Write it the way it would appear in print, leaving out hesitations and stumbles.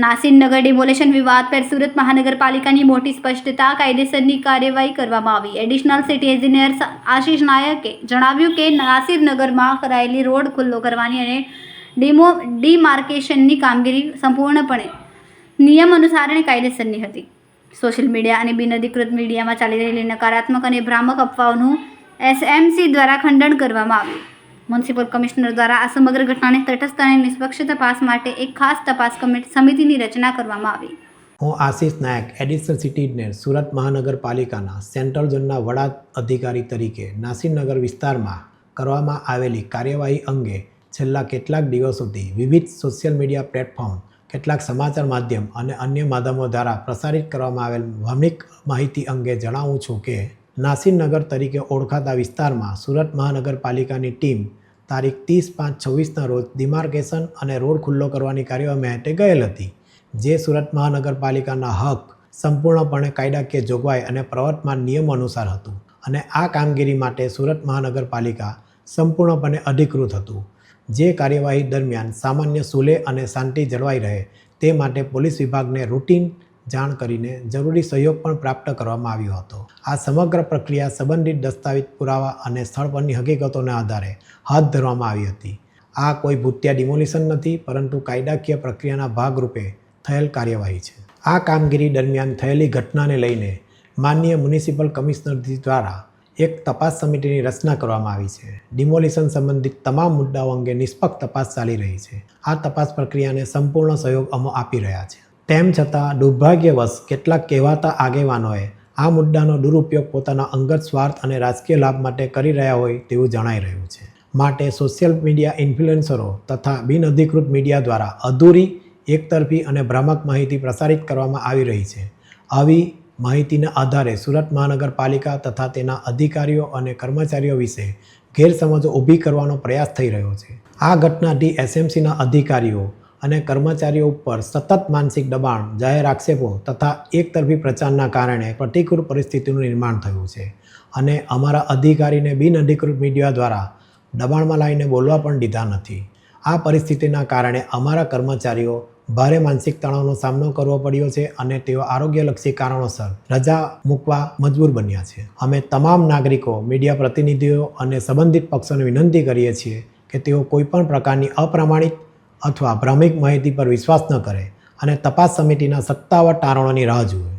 નાસિરનગર demolition વિવાદ પર સુરત મહાનગરપાલિકાની મોટી સ્પષ્ટતા, કાયદેસરની કાર્યવાહી કરવામાં આવી. એડિશનલ સિટી એન્જિનિયર આશિષ નાયકે જણાવ્યું કે નાસિરનગરમાં કરાયેલી રોડ ખુલ્લો કરવાની અને ડિમાર્કેશનની કામગીરી સંપૂર્ણપણે નિયમ અનુસાર અને કાયદેસરની હતી. સોશિયલ મીડિયા અને બિનઅધિકૃત મીડિયામાં ચાલી રહેલી નકારાત્મક અને ભ્રામક અફવાઓનું એસએમસી દ્વારા ખંડન કરવામાં આવ્યું. મ્યુનિસિપલ કમિશનર દ્વારા આ સમગ્ર ઘટનાની તટસ્થ અને નિષ્પક્ષ તપાસ માટે એક ખાસ તપાસ સમિતિની રચના કરવામાં આવી. હું આશિષ નાયક, એડિશનલ સિટી ઇજનેર, સુરત મહાનગરપાલિકાના સેન્ટ્રલ ઝોનના વડા અધિકારી તરીકે નાસિરનગર વિસ્તારમાં કરવામાં આવેલી કાર્યવાહી અંગે છેલ્લા કેટલાક દિવસોથી વિવિધ સોશિયલ મીડિયા પ્લેટફોર્મ, કેટલાક સમાચાર માધ્યમ અને અન્ય માધ્યમો દ્વારા પ્રસારિત કરવામાં આવેલ ભાવનિક માહિતી અંગે જણાવું છું કે નાસિરનગર તરીકે ઓળખાતા વિસ્તારમાં સુરત મહાનગરપાલિકાની ટીમ તારીખ 30/5/26ના રોજ ડિમાર્કેશન અને રોડ ખુલ્લો કરવાની કાર્યવાહી માટે ગયેલ હતી, જે સુરત મહાનગરપાલિકાના હક, સંપૂર્ણપણે કાયદાકીય જોગવાઈ અને પ્રવર્તમાન નિયમો અનુસાર હતું અને આ કામગીરી માટે સુરત મહાનગરપાલિકા સંપૂર્ણપણે અધિકૃત હતું. જે કાર્યવાહી દરમિયાન સામાન્ય સુલેહ અને શાંતિ જળવાઈ રહે તે માટે પોલીસ વિભાગને રૂટીન જાણ કરીને જરૂરી સહયોગ પણ પ્રાપ્ત કરવામાં આવ્યો હતો. આ સમગ્ર પ્રક્રિયા સંબંધિત દસ્તાવેજ, પુરાવા અને સ્થળ પરની હકીકતોના આધારે હાથ ધરવામાં આવી હતી. આ કોઈ ભૂતિયા ડિમોલિશન નથી, પરંતુ કાયદાકીય પ્રક્રિયાના ભાગરૂપે થયેલ કાર્યવાહી છે. આ કામગીરી દરમિયાન થયેલી ઘટનાને લઈને માનનીય મ્યુનિસિપલ કમિશનર દ્વારા એક તપાસ સમિતિની રચના કરવામાં આવી છે. ડિમોલિશન સંબંધિત તમામ મુદ્દાઓ અંગે નિષ્પક્ષ તપાસ ચાલી રહી છે. આ તપાસ પ્રક્રિયાને સંપૂર્ણ સહયોગ અમે આપી રહ્યા છે. તેમ છતાં દુર્ભાગ્યવશ કેટલાક કહેવાતા આગેવાનોએ આ મુદ્દાનો દુરુપયોગ પોતાના અંગત સ્વાર્થ અને રાજકીય લાભ માટે કરી રહ્યા હોય તેવું જણાઈ રહ્યું છે. માટે સોશિયલ મીડિયા ઇન્ફ્લુએન્સરો તથા બિનઅધિકૃત મીડિયા દ્વારા અધૂરી, એકતરફી અને ભ્રામક માહિતી પ્રસારિત કરવામાં આવી રહી છે. આવી માહિતીના આધારે સુરત મહાનગરપાલિકા તથા તેના અધિકારીઓ અને કર્મચારીઓ વિશે ગેરસમજો ઊભી કરવાનો પ્રયાસ થઈ રહ્યો છે. આ ઘટનાથી એસએમસીના અધિકારીઓ અને કર્મચારીઓ ઉપર સતત માનસિક દબાણ, જાહેર આક્ષેપો તથા એકતરફી પ્રચારના કારણે પ્રતિકૂળ પરિસ્થિતિનું નિર્માણ થયું છે અને અમારા અધિકારીને બિનઅધિકૃત મીડિયા દ્વારા દબાણમાં લાવીને બોલવા પણ દીધા નથી. આ પરિસ્થિતિના કારણે અમારા કર્મચારીઓ ભારે માનસિક તણાવનો સામનો કરવો પડ્યો છે અને તેઓ આરોગ્યલક્ષી કારણોસર રજા મૂકવા મજબૂર બન્યા છે. અમે તમામ નાગરિકો, મીડિયા પ્રતિનિધિઓ અને સંબંધિત પક્ષોને વિનંતી કરીએ છીએ કે તેઓ કોઈપણ પ્રકારની અપ્રામાણિક અથવા ભ્રામક માહિતી પર વિશ્વાસ ન કરે અને તપાસ સમિતિના સત્તાવાર તારણોની રાહ જુએ.